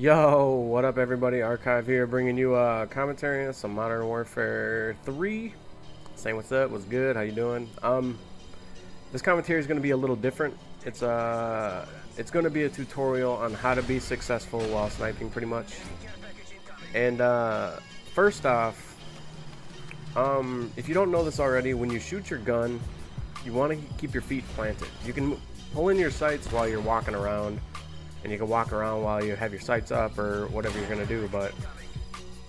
Yo, what up everybody? Archive here bringing you a commentary on some Modern Warfare 3. Saying what's up, what's good, how you doing? This commentary is going to be a little different. It's going to be a tutorial on how to be successful while sniping pretty much. And first off, if you don't know this already, when you shoot your gun, you want to keep your feet planted. You can pull in your sights while you're walking around, and you can walk around while you have your sights up or whatever you're gonna do, but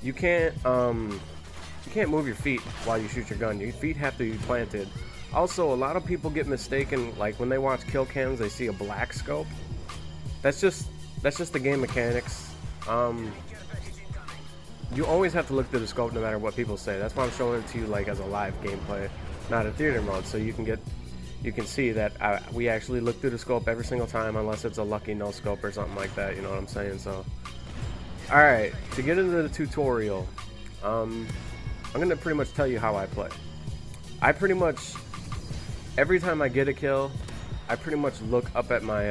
you can't move your feet while you shoot your gun. Your feet have to be planted. Also, a lot of people get mistaken, like when they watch kill cams, they see a black scope. That's just the game mechanics. You always have to look through the scope no matter what people say. That's why I'm showing it to you like as a live gameplay, not a theater mode, so you can see that we actually look through the scope every single time, unless it's a lucky no scope or something like that, you know what I'm saying? So alright, to get into the tutorial, I'm gonna pretty much tell you how I play. I pretty much, every time I get a kill, I pretty much look up at my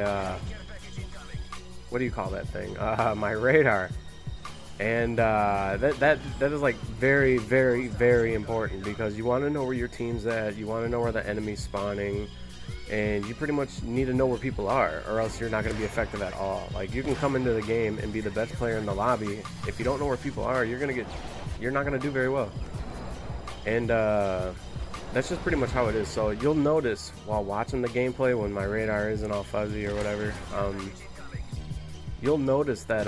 what do you call that thing, my radar. And that is like very, very, very important, because you want to know where your team's at, you want to know where the enemy's spawning, and you pretty much need to know where people are, or else you're not going to be effective at all. Like, you can come into the game and be the best player in the lobby. If you don't know where people are, you're not going to do very well. And that's just pretty much how it is. So you'll notice while watching the gameplay, when my radar isn't all fuzzy or whatever, you'll notice that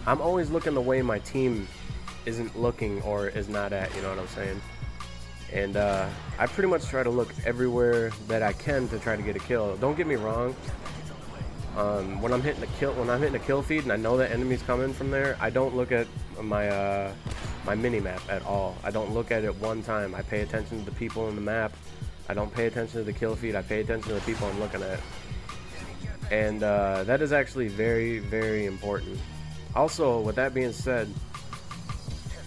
I'm always looking the way my team isn't looking or is not at, you know what I'm saying? And I pretty much try to look everywhere that I can to try to get a kill. Don't get me wrong. When I'm hitting a kill feed and I know that enemy's coming from there, I don't look at my my mini map at all. I don't look at it one time. I pay attention to the people in the map. I don't pay attention to the kill feed. I pay attention to the people I'm looking at. And that is actually very, very important. Also, with that being said,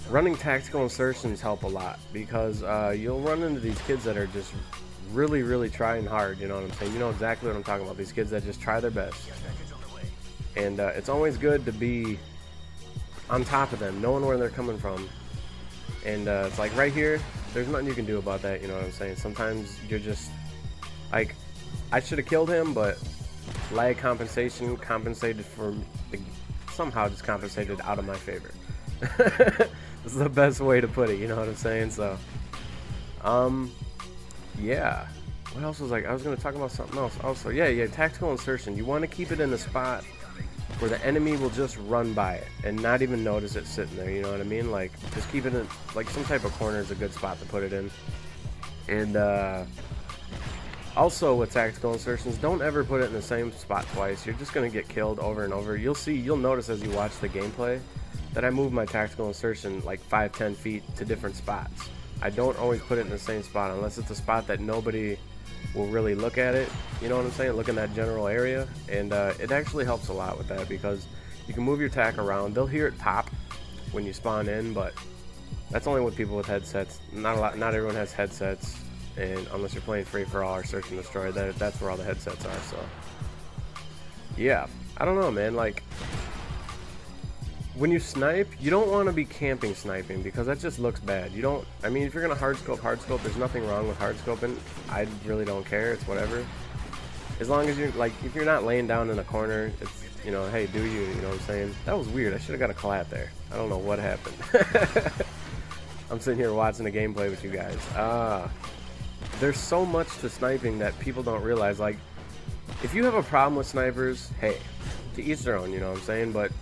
running tactical insertions help a lot, because you'll run into these kids that are just really, really trying hard, you know what I'm saying? You know exactly what I'm talking about, these kids that just try their best. And it's always good to be on top of them, knowing where they're coming from. And it's like right here, there's nothing you can do about that, you know what I'm saying? Sometimes you're just, like, I should have killed him, but lag compensation compensated for the... somehow just compensated out of my favor. This is the best way to put it, you know what I'm saying? So yeah, what else was, like, I was going to talk about something else also. Yeah, tactical insertion. You want to keep it in a spot where the enemy will just run by it and not even notice it sitting there, you know what I mean? Like, just keep it in like some type of corner is a good spot to put it in. And also with tactical insertions, don't ever put it in the same spot twice. You're just going to get killed over and over. You'll notice as you watch the gameplay that I move my tactical insertion like 5-10 feet to different spots. I don't always put it in the same spot unless it's a spot that nobody will really look at it, you know what I'm saying? Look in that general area. And it actually helps a lot with that, because you can move your tac around. They'll hear it pop when you spawn in, but that's only with people with headsets. Not everyone has headsets. And unless you're playing free for all or search and destroy, that's where all the headsets are. So yeah, I don't know, man. Like, when you snipe, you don't want to be camping sniping, because that just looks bad. You don't, I mean, if you're gonna hard scope, there's nothing wrong with hard scoping. I really don't care. It's whatever, as long as you're, like, if you're not laying down in a corner, it's, you know, hey, do you know what I'm saying? That was weird. I should have got a clap there. I don't know what happened. I'm sitting here watching the gameplay with you guys. There's so much to sniping that people don't realize. Like, if you have a problem with snipers, hey, to each their own, you know what I'm saying? But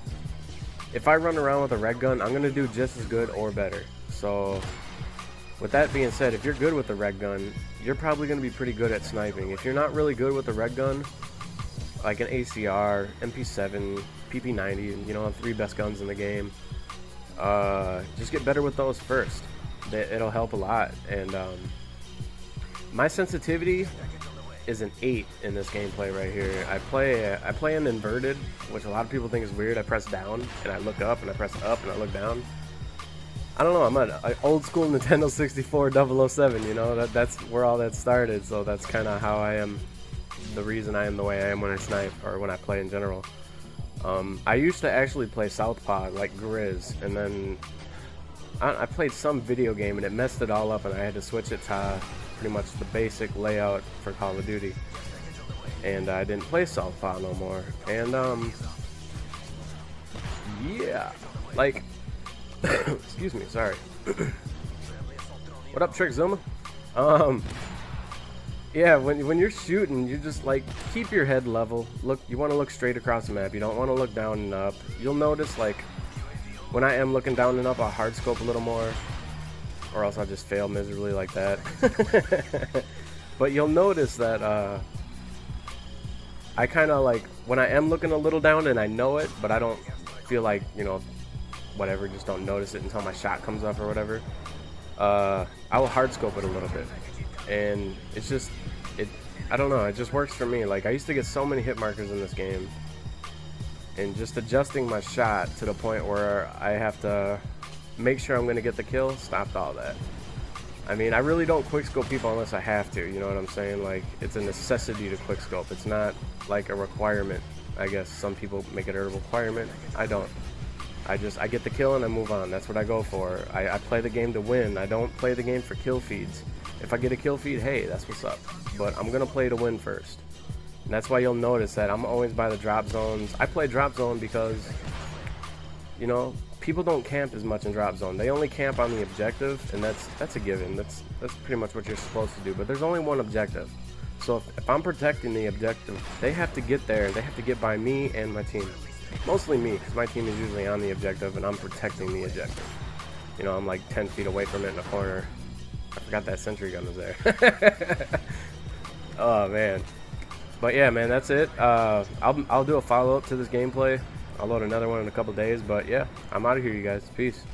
if I run around with a red gun, I'm gonna do just as good or better. So with that being said, if you're good with the red gun, you're probably gonna be pretty good at sniping. If you're not really good with the red gun, like an ACR, MP7, PP90, you know, the 3 best guns in the game, just get better with those first. It'll help a lot. And my sensitivity is an 8 in this gameplay right here. I play an inverted, which a lot of people think is weird. I press down and I look up, and I press up and I look down. I don't know, I'm an old school Nintendo 64 007, you know, that's where all that started. So that's kind of how I am, the reason I am the way I am when I snipe, or when I play in general. I used to actually play Southpaw, like Grizz, and then I played some video game and it messed it all up, and I had to switch it to pretty much the basic layout for Call of Duty. And I didn't play Southpaw no more. And yeah, like, excuse me, sorry. What up, Trick Zuma? Yeah, when you're shooting, you just like keep your head level. Look, you want to look straight across the map. You don't want to look down and up. You'll notice like when I am looking down and up, I'll hard scope a little more, or else I'll just fail miserably like that. But you'll notice that I kind of like when I am looking a little down and I know it, but I don't feel like, you know, whatever, just don't notice it until my shot comes up or whatever. I will hard scope it a little bit, and it's just, I don't know, it just works for me. Like, I used to get so many hit markers in this game, and just adjusting my shot to the point where I have to make sure I'm going to get the kill stopped all that. I mean, I really don't quickscope people unless I have to, you know what I'm saying? Like, it's a necessity to quickscope. It's not like a requirement. I guess some people make it a requirement. I don't. I get the kill and I move on. That's what I go for. I play the game to win. I don't play the game for kill feeds. If I get a kill feed, hey, that's what's up. But I'm going to play to win first. And that's why you'll notice that I'm always by the drop zones. I play drop zone because, you know, people don't camp as much in drop zone. They only camp on the objective, and that's a given. That's pretty much what you're supposed to do. But there's only one objective. So if I'm protecting the objective, they have to get there. They have to get by me and my team. Mostly me, because my team is usually on the objective and I'm protecting the objective. You know, I'm like 10 feet away from it in a corner. I forgot that sentry gun was there. Oh man. But yeah, man, that's it. I'll do a follow-up to this gameplay. I'll load another one in a couple days. But yeah, I'm out of here, you guys. Peace.